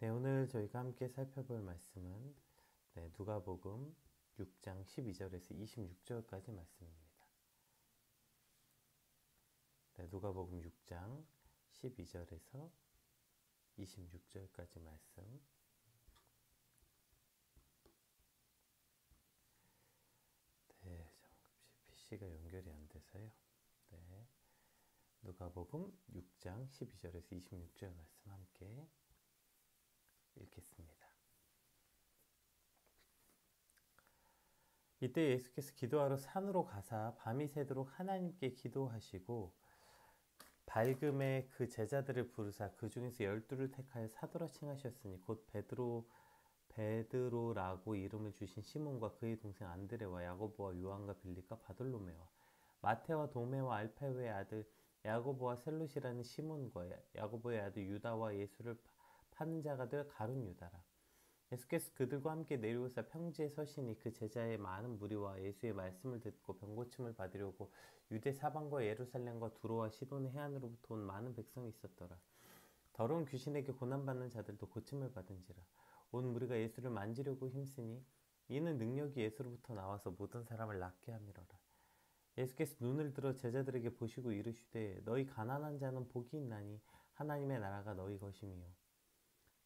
네, 오늘 저희가 함께 살펴볼 말씀은 누가복음 6장 12절에서 26절까지 말씀입니다. 누가복음 6장 12절에서 26절까지 말씀. PC가 연결이 안 돼서요. 누가복음 6장 12절에서 26절 말씀 함께 읽겠습니다. 이때 예수께서 기도하러 산으로 가사 밤이 새도록 하나님께 기도하시고 밝음에 그 제자들을 부르사 그 중에서 12를 택하여 사도라 칭하셨으니 곧 베드로라고 이름을 주신 시몬과 그의 동생 안드레와 야고보와 요한과 빌립과 바돌로메와 마테와 도메와 알페오의 아들 야고보와 셀롯이라는 시몬과 야고보의 아들 유다와 예수를 파는 자가 될 가룟 유다라. 예수께서 그들과 함께 내려오사 평지에 서시니 그 제자의 많은 무리와 예수의 말씀을 듣고 병고침을 받으려고 유대 사방과 예루살렘과 두로와 시돈의 해안으로부터 온 많은 백성이 있었더라. 더러운 귀신에게 고난받는 자들도 고침을 받은지라. 온 무리가 예수를 만지려고 힘쓰니 이는 능력이 예수로부터 나와서 모든 사람을 낫게 함이로라. 예수께서 눈을 들어 제자들에게 보시고 이르시되 너희 가난한 자는 복이 있나니 하나님의 나라가 너희 것이미요.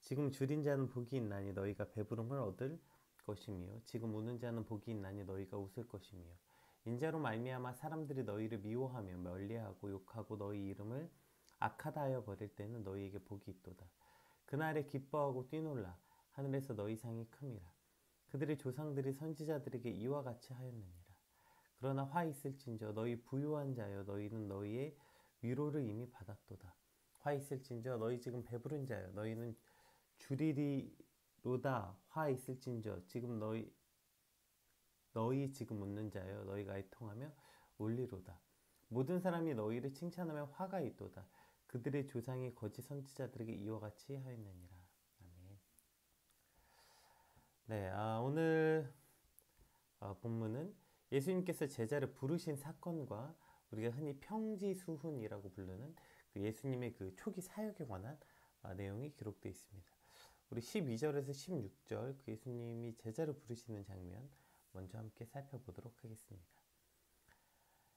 지금 줄인 자는 복이 있나니 너희가 배부름을 얻을 것이미요. 지금 우는 자는 복이 있나니 너희가 웃을 것이미요. 인자로 말미암아 사람들이 너희를 미워하며 멀리하고 욕하고 너희 이름을 악하다 하여 버릴 때는 너희에게 복이 있도다. 그날에 기뻐하고 뛰놀라. 하늘에서 너희 상이 큼이라. 그들의 조상들이 선지자들에게 이와 같이 하였느니라. 그러나 화 있을진저 너희 부유한 자여 너희는 너희의 위로를 이미 받았도다. 화 있을진저 너희 지금 배부른 자여 너희는 주리리로다. 화 있을진저 지금 너희 지금 웃는 자여 너희가 애통하며 울리로다. 모든 사람이 너희를 칭찬하며 화가 있도다. 그들의 조상이 거짓 선지자들에게 이와 같이 하였느니라. 아멘. 오늘 본문은 예수님께서 제자를 부르신 사건과 우리가 흔히 평지수훈이라고 부르는 그 예수님의 그 초기 사역에 관한 내용이 기록되어 있습니다. 우리 12절에서 16절 그 예수님이 제자를 부르시는 장면 먼저 함께 살펴보도록 하겠습니다.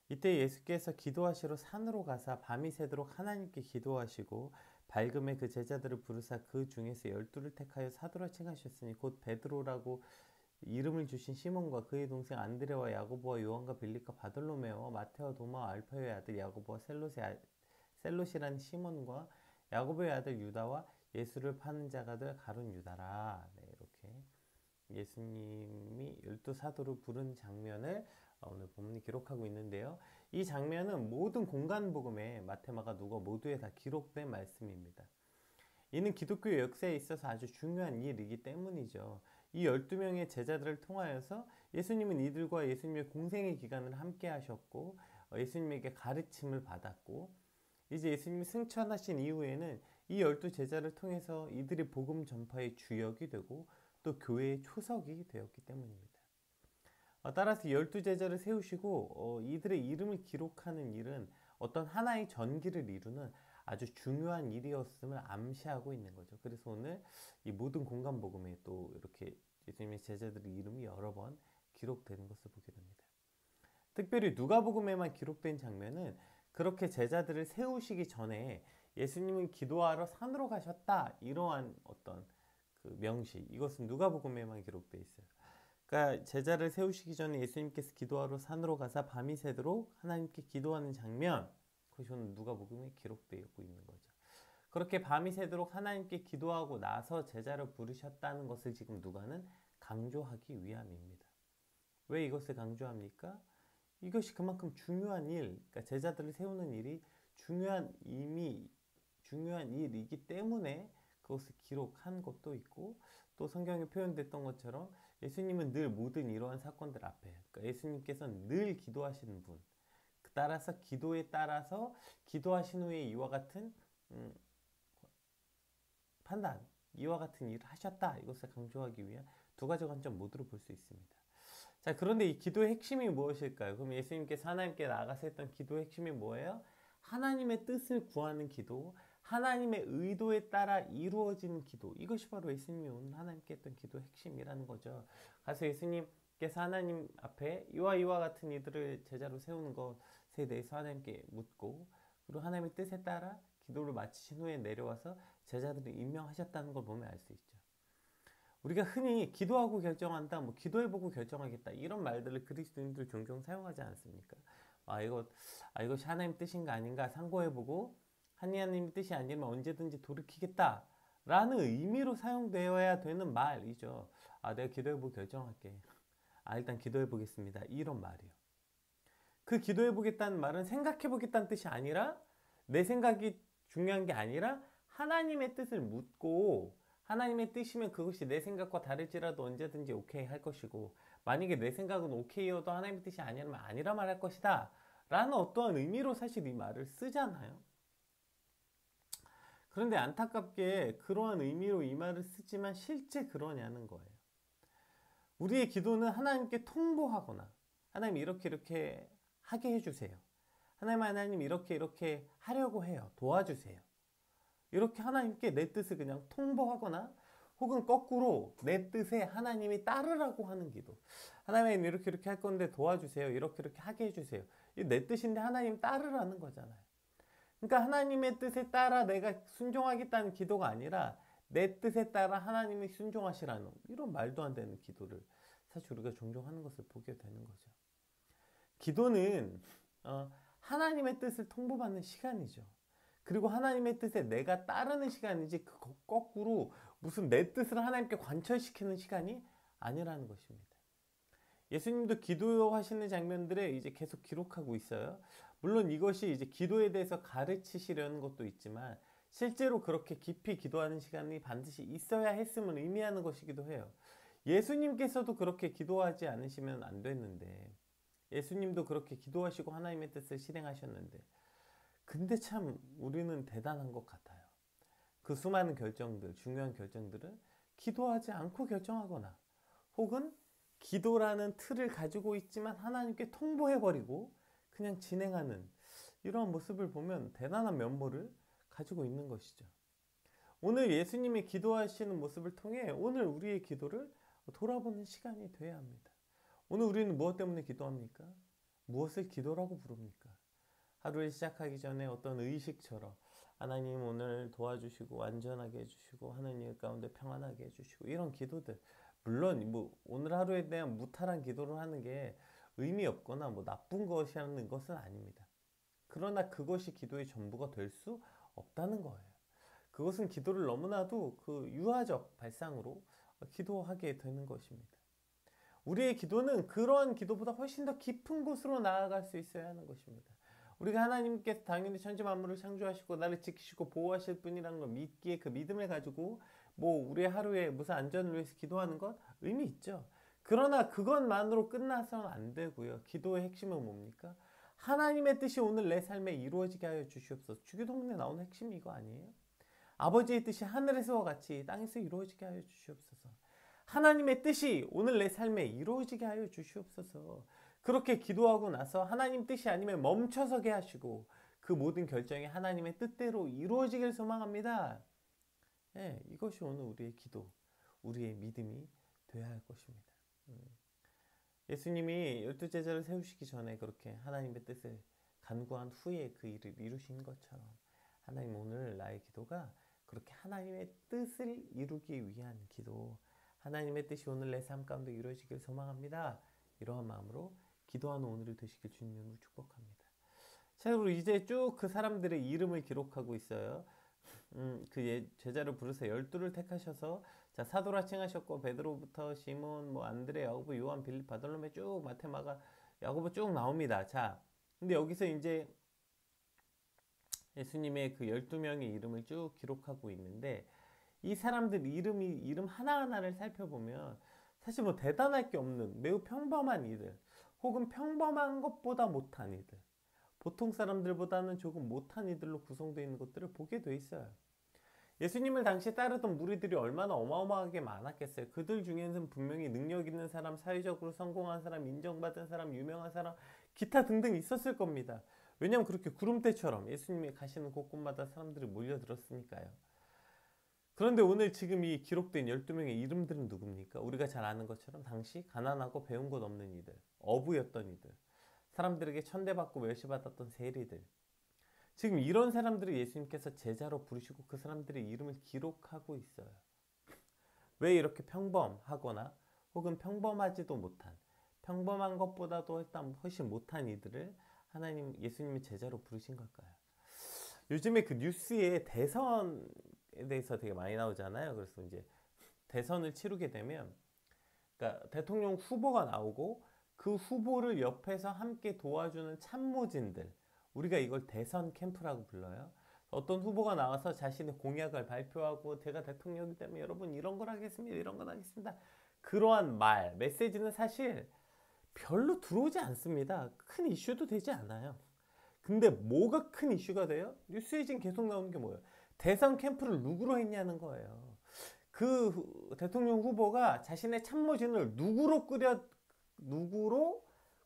이때 예수께서 기도하시러 산으로 가사 밤이 새도록 하나님께 기도하시고 밝음에 그 제자들을 부르사 그 중에서 12를 택하여 사도라 칭하셨으니 곧 베드로라고 이름을 주신 시몬과 그의 동생 안드레와 야고보와 요한과 빌립과 바돌로메와 마테와 도마와 알파요의 아들 야고보와 셀롯이라는 시몬과 야고보의 아들 유다와 예수를 파는 자가 될 가룟 유다라. 이렇게 예수님이 12사도를 부른 장면을 오늘 본문이 기록하고 있는데요. 이 장면은 모든 공간복음에 마태, 마가, 누가 모두에 다 기록된 말씀입니다. 이는 기독교 역사에 있어서 아주 중요한 일이기 때문이죠. 이 12명의 제자들을 통하여서 예수님은 이들과 예수님의 공생의 기간을 함께 하셨고 예수님에게 가르침을 받았고 이제 예수님이 승천하신 이후에는 이 12제자를 통해서 이들이 복음 전파의 주역이 되고 또 교회의 초석이 되었기 때문입니다. 따라서 12제자를 세우시고 이들의 이름을 기록하는 일은 어떤 하나의 전기를 이루는 아주 중요한 일이었음을 암시하고 있는 거죠. 그래서 오늘 이 모든 공간 복음에 또 이렇게 예수님의 제자들의 이름이 여러 번 기록되는 것을 보게 됩니다. 특별히 누가복음에만 기록된 장면은 그렇게 제자들을 세우시기 전에 예수님은 기도하러 산으로 가셨다 이러한 어떤 그 명시, 이것은 누가복음에만 기록되어 있어요. 그러니까 제자를 세우시기 전에 예수님께서 기도하러 산으로 가사 밤이 새도록 하나님께 기도하는 장면, 그것이 오늘 누가복음에 기록되고 있는 거죠. 그렇게 밤이 새도록 하나님께 기도하고 나서 제자를 부르셨다는 것을 지금 누가는 강조하기 위함입니다. 왜 이것을 강조합니까? 이것이 그만큼 중요한 일, 그러니까 제자들을 세우는 일이 중요한 일이기 때문에 그것을 기록한 것도 있고, 또 성경에 표현됐던 것처럼 예수님은 늘 모든 이러한 사건들 앞에, 그러니까 예수님께서는 늘 기도하시는 분, 따라서 기도에 따라서 기도하신 후에 이와 같은 판단, 이와 같은 일을 하셨다, 이것을 강조하기 위한 두 가지 관점 모두로 볼 수 있습니다. 자, 그런데 이 기도의 핵심이 무엇일까요? 그럼 예수님께서 하나님께 나아가서 했던 기도의 핵심이 뭐예요? 하나님의 뜻을 구하는 기도, 하나님의 의도에 따라 이루어지는 기도, 이것이 바로 예수님이 오늘 하나님께 했던 기도의 핵심이라는 거죠. 그래서 예수님께서 하나님 앞에 이와 같은 이들을 제자로 세우는 것에 대해서 하나님께 묻고, 그리고 하나님의 뜻에 따라 기도를 마치신 후에 내려와서 제자들을 임명하셨다는 걸 보면 알 수 있죠. 우리가 흔히 기도하고 결정한다, 뭐 기도해보고 결정하겠다, 이런 말들을 그리스도인들 종종 사용하지 않습니까? 이것이 하나님 뜻인가 아닌가 상고해보고 하나님 뜻이 아니면 언제든지 돌이키겠다 라는 의미로 사용되어야 되는 말이죠. 내가 기도해보고 결정할게. 일단 기도해보겠습니다. 이런 말이요. 그 기도해보겠다는 말은 생각해보겠다는 뜻이 아니라, 내 생각이 중요한 게 아니라 하나님의 뜻을 묻고, 하나님의 뜻이면 그것이 내 생각과 다를지라도 언제든지 오케이 할 것이고, 만약에 내 생각은 오케이여도 하나님의 뜻이 아니라면 아니라 말할 것이다 라는 어떠한 의미로 사실 이 말을 쓰잖아요. 그런데 안타깝게 그러한 의미로 이 말을 쓰지만 실제 그러냐는 거예요. 우리의 기도는 하나님께 통보하거나, 하나님 이렇게 하게 해주세요, 하나님 이렇게 하려고 해요, 도와주세요, 이렇게 하나님께 내 뜻을 그냥 통보하거나, 혹은 거꾸로 내 뜻에 하나님이 따르라고 하는 기도. 하나님 이렇게 할 건데 도와주세요, 이렇게 하게 해주세요. 이게 내 뜻인데 하나님 따르라는 거잖아요. 그러니까 하나님의 뜻에 따라 내가 순종하겠다는 기도가 아니라 내 뜻에 따라 하나님이 순종하시라는, 이런 말도 안 되는 기도를 사실 우리가 종종 하는 것을 보게 되는 거죠. 기도는 하나님의 뜻을 통보받는 시간이죠. 그리고 하나님의 뜻에 내가 따르는 시간이지, 거꾸로 무슨 내 뜻을 하나님께 관철시키는 시간이 아니라는 것입니다. 예수님도 기도하시는 장면들에 이제 계속 기록하고 있어요. 물론 이것이 이제 기도에 대해서 가르치시려는 것도 있지만, 실제로 그렇게 깊이 기도하는 시간이 반드시 있어야 했음을 의미하는 것이기도 해요. 예수님께서도 그렇게 기도하지 않으시면 안 됐는데, 예수님도 그렇게 기도하시고 하나님의 뜻을 실행하셨는데, 근데 참 우리는 대단한 것 같아요. 그 수많은 결정들, 중요한 결정들을 기도하지 않고 결정하거나, 혹은 기도라는 틀을 가지고 있지만 하나님께 통보해버리고 그냥 진행하는, 이런 모습을 보면 대단한 면모를 가지고 있는 것이죠. 오늘 예수님이 기도하시는 모습을 통해 오늘 우리의 기도를 돌아보는 시간이 돼야 합니다. 오늘 우리는 무엇 때문에 기도합니까? 무엇을 기도라고 부릅니까? 하루를 시작하기 전에 어떤 의식처럼 하나님 오늘 도와주시고 안전하게 해주시고 하나님 가운데 평안하게 해주시고, 이런 기도들, 물론 오늘 하루에 대한 무탈한 기도를 하는 게 의미 없거나 나쁜 것이라는 것은 아닙니다. 그러나 그것이 기도의 전부가 될 수 없다는 거예요. 그것은 기도를 너무나도 그 유아적 발상으로 기도하게 되는 것입니다. 우리의 기도는 그러한 기도보다 훨씬 더 깊은 곳으로 나아갈 수 있어야 하는 것입니다. 우리가 하나님께서 당연히 천지 만물을 창조하시고 나를 지키시고 보호하실 분이라는 걸 믿기에, 그 믿음을 가지고 우리의 하루에 무슨 안전을 위해서 기도하는 것 의미 있죠. 그러나 그것만으로 끝나서는 안 되고요. 기도의 핵심은 뭡니까? 하나님의 뜻이 오늘 내 삶에 이루어지게 하여 주시옵소서. 주기도문에 나오는 핵심이 이거 아니에요? 아버지의 뜻이 하늘에서와 같이 땅에서 이루어지게 하여 주시옵소서. 하나님의 뜻이 오늘 내 삶에 이루어지게 하여 주시옵소서. 그렇게 기도하고 나서 하나님 뜻이 아니면 멈춰서게 하시고 그 모든 결정이 하나님의 뜻대로 이루어지길 소망합니다. 네, 이것이 오늘 우리의 기도, 우리의 믿음이 되어야 할 것입니다. 예수님이 12제자를 세우시기 전에 그렇게 하나님의 뜻을 간구한 후에 그 일을 이루신 것처럼, 하나님 오늘 나의 기도가 그렇게 하나님의 뜻을 이루기 위한 기도, 하나님의 뜻이 오늘 내 삶 가운데 이루어지길 소망합니다. 이러한 마음으로 기도하는 오늘이 되시길 주님으로 축복합니다. 자, 그리고 이제 쭉 그 사람들의 이름을 기록하고 있어요. 그 제자를 부르사 12를 택하셔서, 자, 사도라 칭하셨고 베드로부터 시몬, 안드레, 야고보, 요한, 빌립, 바돌로메 쭉 마태, 마가, 야고보 쭉 나옵니다. 자, 근데 여기서 이제 예수님의 그 12명의 이름을 쭉 기록하고 있는데, 이 사람들 이름 하나하나를 살펴보면 사실 대단할 게 없는 매우 평범한 이들, 혹은 평범한 것보다 못한 이들, 보통 사람들보다는 조금 못한 이들로 구성되어 있는 것들을 보게 돼 있어요. 예수님을 당시 따르던 무리들이 얼마나 어마어마하게 많았겠어요. 그들 중에는 분명히 능력 있는 사람, 사회적으로 성공한 사람, 인정받은 사람, 유명한 사람, 기타 등등 있었을 겁니다. 왜냐하면 그렇게 구름대처럼 예수님이 가시는 곳곳마다 사람들이 몰려들었으니까요. 그런데 오늘 지금 이 기록된 12명의 이름들은 누굽니까? 우리가 잘 아는 것처럼 당시 가난하고 배운 것 없는 이들, 어부였던 이들, 사람들에게 천대받고 멸시받았던 세리들, 지금 이런 사람들을 예수님께서 제자로 부르시고 그 사람들의 이름을 기록하고 있어요. 왜 이렇게 평범하거나 혹은 평범하지도 못한, 평범한 것보다도 일단 훨씬 못한 이들을 예수님이 제자로 부르신 걸까요? 요즘에 그 뉴스에 대선에 대해서 되게 많이 나오잖아요. 그래서 이제 대선을 치르게 되면, 그러니까 대통령 후보가 나오고 그 후보를 옆에서 함께 도와주는 참모진들, 우리가 이걸 대선 캠프라고 불러요. 어떤 후보가 나와서 자신의 공약을 발표하고 제가 대통령이기 때문에 여러분 이런 걸 하겠습니다, 이런 걸 하겠습니다, 그러한 메시지는 사실 별로 들어오지 않습니다. 큰 이슈도 되지 않아요. 근데 뭐가 큰 이슈가 돼요? 뉴스에 지금 계속 나오는 게 뭐예요? 대선 캠프를 누구로 했냐는 거예요. 그 대통령 후보가 자신의 참모진을 누구로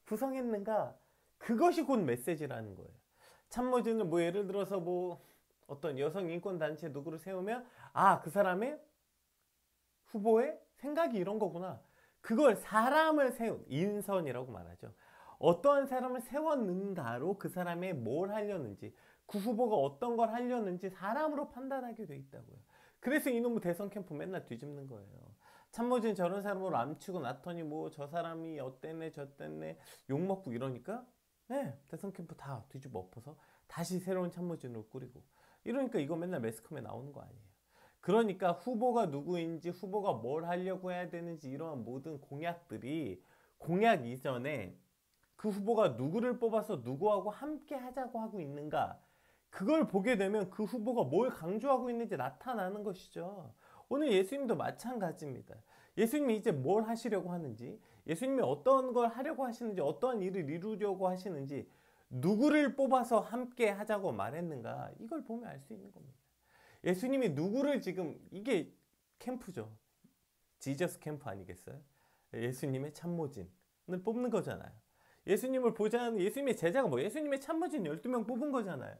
구성했는가? 그것이 곧 메시지라는 거예요. 참모진을 뭐 예를 들어서 뭐 어떤 여성 인권 단체 누구를 세우면 그 사람의 후보의 생각이 이런 거구나. 그걸 사람을 인선이라고 말하죠. 어떠한 사람을 세웠는가로 그 사람의 뭘 하려는지, 그 후보가 어떤 걸 하려는지 사람으로 판단하게 돼 있다고요. 그래서 이놈의 대선 캠프 맨날 뒤집는 거예요. 참모진 저런 사람으로 암치고 났더니 뭐 저 사람이 어땠네 저땠네 욕먹고 이러니까 대선 캠프 다 뒤집어 엎어서 다시 새로운 참모진을 꾸리고 이러니까 이거 맨날 매스컴에 나오는 거 아니에요. 그러니까 후보가 누구인지, 후보가 뭘 하려고 해야 되는지, 이러한 모든 공약들이 공약 이전에 그 후보가 누구를 뽑아서 누구하고 함께 하자고 하고 있는가, 그걸 보게 되면 그 후보가 뭘 강조하고 있는지 나타나는 것이죠. 오늘 예수님도 마찬가지입니다. 예수님이 이제 뭘 하시려고 하는지, 예수님이 어떤 걸 하려고 하시는지, 어떠한 일을 이루려고 하시는지, 누구를 뽑아서 함께 하자고 말했는가, 이걸 보면 알 수 있는 겁니다. 예수님이 누구를 지금, 이게 캠프죠. 지저스 캠프 아니겠어요? 예수님의 참모진을 뽑는 거잖아요. 예수님을 보자는 예수님의 제자가 뭐 예수님의 참모진 12명 뽑은 거잖아요.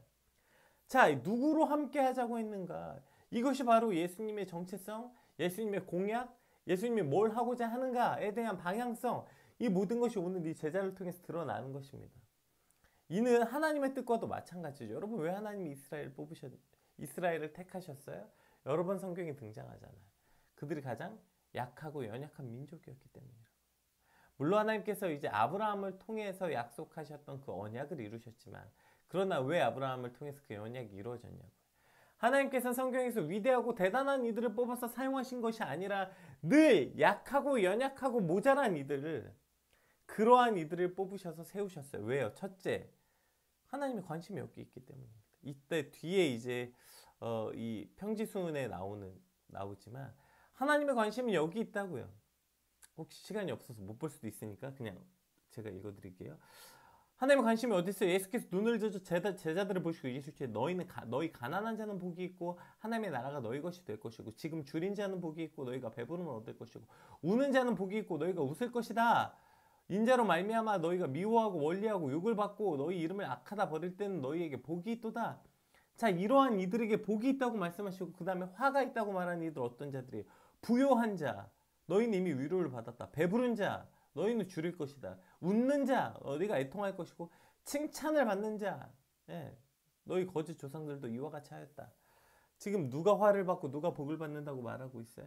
자, 누구로 함께 하자고 했는가? 이것이 바로 예수님의 정체성, 예수님의 공약, 예수님이 뭘 하고자 하는가에 대한 방향성, 이 모든 것이 오늘 이 제자를 통해서 드러나는 것입니다. 이는 하나님의 뜻과도 마찬가지죠. 여러분, 왜 하나님이 이스라엘을 택하셨어요? 여러 번 성경에 등장하잖아요. 그들이 가장 약하고 연약한 민족이었기 때문이라고. 물론 하나님께서 이제 아브라함을 통해서 약속하셨던 그 언약을 이루셨지만, 그러나 왜 아브라함을 통해서 그 언약이 이루어졌냐고요. 하나님께서 성경에서 위대하고 대단한 이들을 뽑아서 사용하신 것이 아니라 늘 약하고 연약하고 모자란 이들을, 그러한 이들을 뽑으셔서 세우셨어요. 왜요? 첫째, 하나님의 관심이 여기 있기 때문입니다. 이때 뒤에 이제 이 평지순에 나오지만 하나님의 관심은 여기 있다고요. 혹시 시간이 없어서 못 볼 수도 있으니까 그냥 제가 읽어드릴게요. 하나님의 관심이 어디 있어요? 예수께서 눈을 들어 제자들을 보시고 예수께 너희 가난한 자는 복이 있고 하나님의 나라가 너희 것이 될 것이고, 지금 줄인 자는 복이 있고 너희가 배부름을 얻을 것이고, 우는 자는 복이 있고 너희가 웃을 것이다. 인자로 말미암아 너희가 미워하고 원리하고 욕을 받고 너희 이름을 악하다 버릴 때는 너희에게 복이 있도다. 자, 이러한 이들에게 복이 있다고 말씀하시고, 그 다음에 화가 있다고 말하는 이들 어떤 자들이에요? 부요한 자, 너희는 이미 위로를 받았다. 배부른 자, 너희는 줄일 것이다. 웃는 자, 너희가 애통할 것이고, 칭찬을 받는 자, 너희 거짓 조상들도 이와 같이 하였다. 지금 누가 화를 받고 누가 복을 받는다고 말하고 있어요?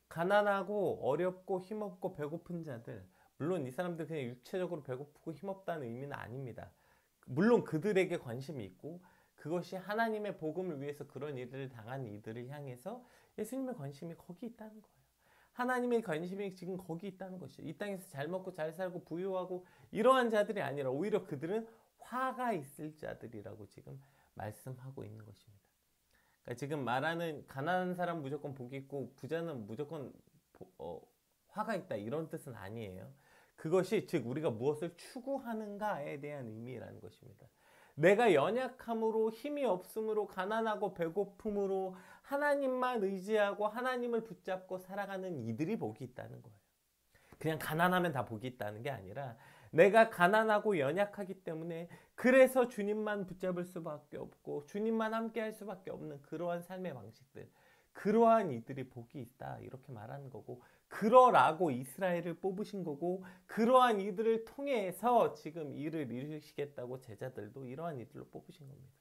가난하고 어렵고 힘없고 배고픈 자들. 물론 이 사람들 그냥 육체적으로 배고프고 힘없다는 의미는 아닙니다. 물론 그들에게 관심이 있고, 그것이 하나님의 복음을 위해서 그런 일을 당한 이들을 향해서 예수님의 관심이 거기 있다는 거예요. 하나님의 관심이 지금 거기 있다는 것이죠. 이 땅에서 잘 먹고 잘 살고 부유하고 이러한 자들이 아니라 오히려 그들은 화가 있을 자들이라고 지금 말씀하고 있는 것입니다. 그러니까 지금 말하는 가난한 사람 무조건 복이 있고 부자는 무조건 화가 있다, 이런 뜻은 아니에요. 그것이 즉 우리가 무엇을 추구하는가에 대한 의미라는 것입니다. 내가 연약함으로, 힘이 없음으로, 가난하고 배고픔으로 하나님만 의지하고 하나님을 붙잡고 살아가는 이들이 복이 있다는 거예요. 그냥 가난하면 다 복이 있다는 게 아니라 내가 가난하고 연약하기 때문에 그래서 주님만 붙잡을 수밖에 없고 주님만 함께 할 수밖에 없는 그러한 삶의 방식들, 그러한 이들이 복이 있다 이렇게 말하는 거고, 그러라고 이스라엘을 뽑으신 거고, 그러한 이들을 통해서 지금 일을 이루시겠다고 제자들도 이러한 이들로 뽑으신 겁니다.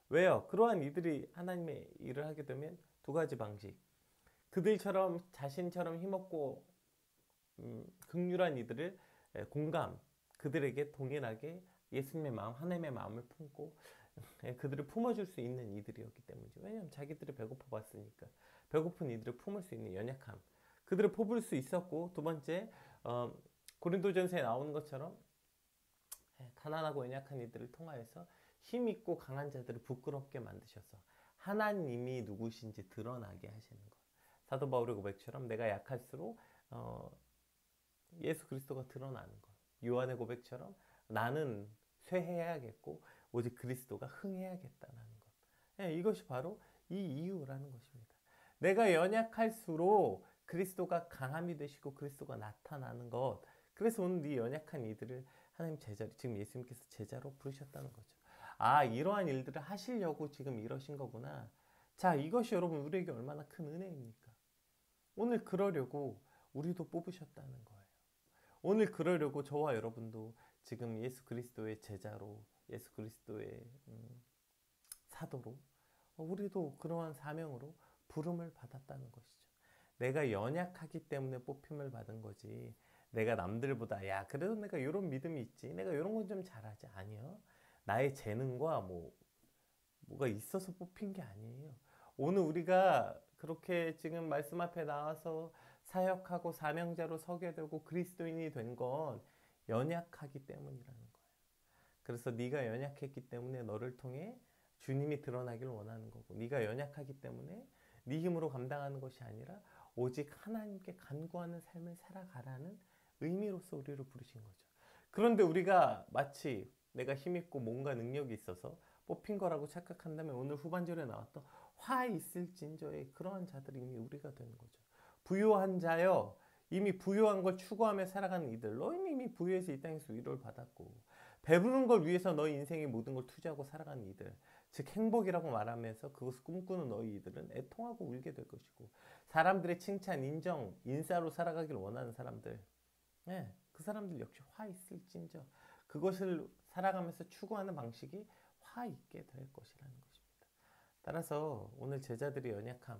왜요? 그러한 이들이 하나님의 일을 하게 되면 두 가지 방식, 그들처럼 자신처럼 힘없고 극률한 이들을 공감, 그들에게 동일하게 예수님의 마음, 하나님의 마음을 품고 그들을 품어줄 수 있는 이들이었기 때문이죠. 왜냐하면 자기들이 배고파 봤으니까. 배고픈 이들을 품을 수 있는 연약함, 그들을 뽑을 수 있었고, 두 번째 고린도전서에 나오는 것처럼 가난하고 연약한 이들을 통하여서 힘있고 강한 자들을 부끄럽게 만드셔서 하나님이 누구신지 드러나게 하시는 것. 사도 바울의 고백처럼 내가 약할수록 예수 그리스도가 드러나는 것. 요한의 고백처럼 나는 쇠해야겠고 오직 그리스도가 흥해야겠다는 것. 이것이 바로 이 이유라는 것입니다. 내가 연약할수록 그리스도가 강함이 되시고 그리스도가 나타나는 것. 그래서 오늘 이 연약한 이들을 하나님 제자로, 지금 예수님께서 제자로 부르셨다는 거죠. 아, 이러한 일들을 하시려고 지금 이러신 거구나. 자, 이것이 여러분 우리에게 얼마나 큰 은혜입니까? 오늘 그러려고 우리도 뽑으셨다는 거예요. 오늘 그러려고 저와 여러분도 지금 예수 그리스도의 제자로, 예수 그리스도의 사도로, 우리도 그러한 사명으로 부름을 받았다는 것이죠. 내가 연약하기 때문에 뽑힘을 받은 거지, 내가 남들보다 야 그래도 내가 이런 믿음이 있지, 내가 이런 건 좀 잘하지, 아니요. 나의 재능과 뭐가 있어서 뽑힌 게 아니에요. 오늘 우리가 그렇게 지금 말씀 앞에 나와서 사역하고 사명자로 서게 되고 그리스도인이 된 건 연약하기 때문이라는 거예요. 그래서 네가 연약했기 때문에 너를 통해 주님이 드러나기를 원하는 거고, 네가 연약하기 때문에 네 힘으로 감당하는 것이 아니라 오직 하나님께 간구하는 삶을 살아가라는 의미로서 우리를 부르신 거죠. 그런데 우리가 마치 내가 힘있고 뭔가 능력이 있어서 뽑힌 거라고 착각한다면 오늘 후반절에 나왔던 화 있을진저의 그러한 자들이 이미 우리가 되는 거죠. 부유한 자여, 이미 부유한 걸 추구하며 살아가는 이들, 너희는 이미 부유해서 이 땅에서 위로를 받았고, 배부른 걸 위해서 너희 인생의 모든 걸 투자하고 살아가는 이들, 즉 행복이라고 말하면서 그것을 꿈꾸는 너희 이들은 애통하고 울게 될 것이고, 사람들의 칭찬, 인정, 인싸로 살아가길 원하는 사람들, 그 사람들 역시 화 있을진저, 그것을 살아가면서 추구하는 방식이 화 있게 될 것이라는 것입니다. 따라서 오늘 제자들이 연약함,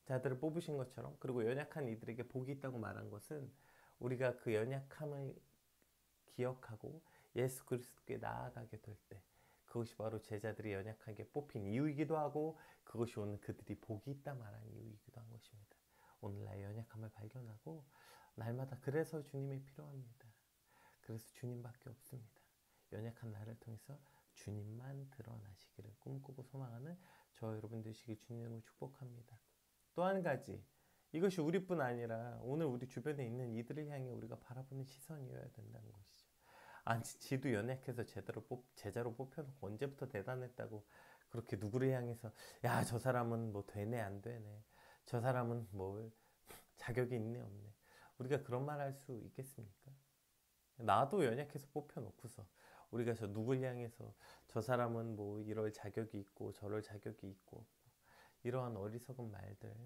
자들을 뽑으신 것처럼, 그리고 연약한 이들에게 복이 있다고 말한 것은 우리가 그 연약함을 기억하고 예수 그리스도께 나아가게 될 때, 그것이 바로 제자들이 연약하게 뽑힌 이유이기도 하고, 그것이 오늘 그들이 복이 있다 말한 이유이기도 한 것입니다. 오늘 나의 연약함을 발견하고 날마다 그래서 주님이 필요합니다. 그래서 주님밖에 없습니다. 연약한 나를 통해서 주님만 드러나시기를 꿈꾸고 소망하는 저와 여러분 되시길 주님으로 축복합니다. 또 한 가지, 이것이 우리뿐 아니라 오늘 우리 주변에 있는 이들을 향해 우리가 바라보는 시선이어야 된다는 것이죠. 아니, 지도 연약해서 제자로 뽑혀놓고 언제부터 대단했다고 그렇게 누구를 향해서 야, 저 사람은 뭐 되네 안 되네, 저 사람은 뭐 자격이 있네 없네, 우리가 그런 말 할 수 있겠습니까? 나도 연약해서 뽑혀놓고서 우리가 저 누굴 향해서 저 사람은 뭐 이럴 자격이 있고 저럴 자격이 있고, 이러한 어리석은 말들,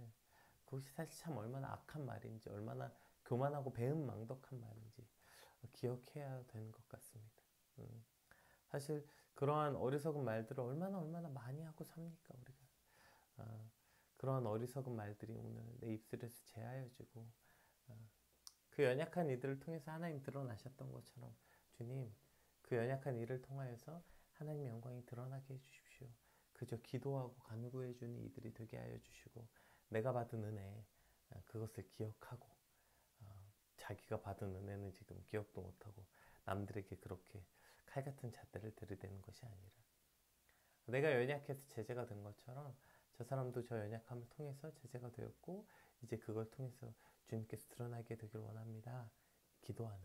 그것이 사실 참 얼마나 악한 말인지, 얼마나 교만하고 배은망덕한 말인지 기억해야 되는 것 같습니다. 사실 그러한 어리석은 말들을 얼마나 많이 하고 삽니까 우리가. 그러한 어리석은 말들이 오늘 내 입술에서 제하여지고, 그 연약한 이들을 통해서 하나님 드러나셨던 것처럼 주님, 그 연약한 이를 통하여서 하나님의 영광이 드러나게 해주십시오. 그저 기도하고 간구해 주는 이들이 되게 하여 주시고, 내가 받은 은혜, 그것을 기억하고, 자기가 받은 은혜는 지금 기억도 못하고 남들에게 그렇게 칼같은 잣대를 들이대는 것이 아니라, 내가 연약해서 제재가 된 것처럼 저 사람도 저 연약함을 통해서 제재가 되었고, 이제 그걸 통해서 주님께서 드러나게 되길 원합니다. 기도하는,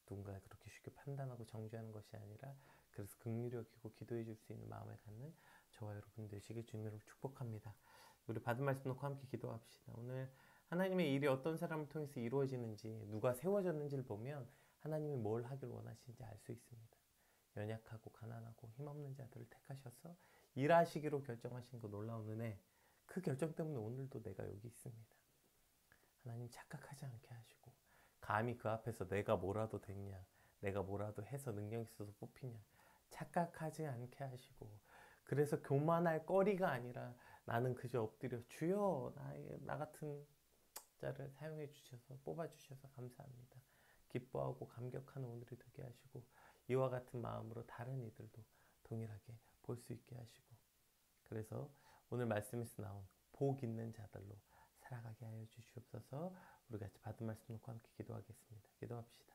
누군가 그렇게 쉽게 판단하고 정죄하는 것이 아니라, 그래서 긍휼히 여기고 기도해 줄 수 있는 마음을 갖는 저와 여러분 되시길 주님으로 축복합니다. 우리 받은 말씀 놓고 함께 기도합시다. 오늘 하나님의 일이 어떤 사람을 통해서 이루어지는지, 누가 세워졌는지를 보면 하나님이 뭘 하길 원하시는지 알 수 있습니다. 연약하고 가난하고 힘없는 자들을 택하셔서 일하시기로 결정하신 그 놀라운 은혜, 그 결정 때문에 오늘도 내가 여기 있습니다. 하나님 착각하지 않게 하시고, 감히 그 앞에서 내가 뭐라도 됐냐, 내가 뭐라도 해서 능력 있어서 뽑히냐, 착각하지 않게 하시고, 그래서 교만할 거리가 아니라 나는 그저 엎드려 주여 나 같은 자를 사용해 주셔서 뽑아 주셔서 감사합니다. 기뻐하고 감격하는 오늘이 되게 하시고, 이와 같은 마음으로 다른 이들도 동일하게 볼 수 있게 하시고, 그래서 오늘 말씀에서 나온 복 있는 자들로 살아가게 하여 주시옵소서. 우리 같이 받은 말씀 놓고 함께 기도하겠습니다. 기도합시다.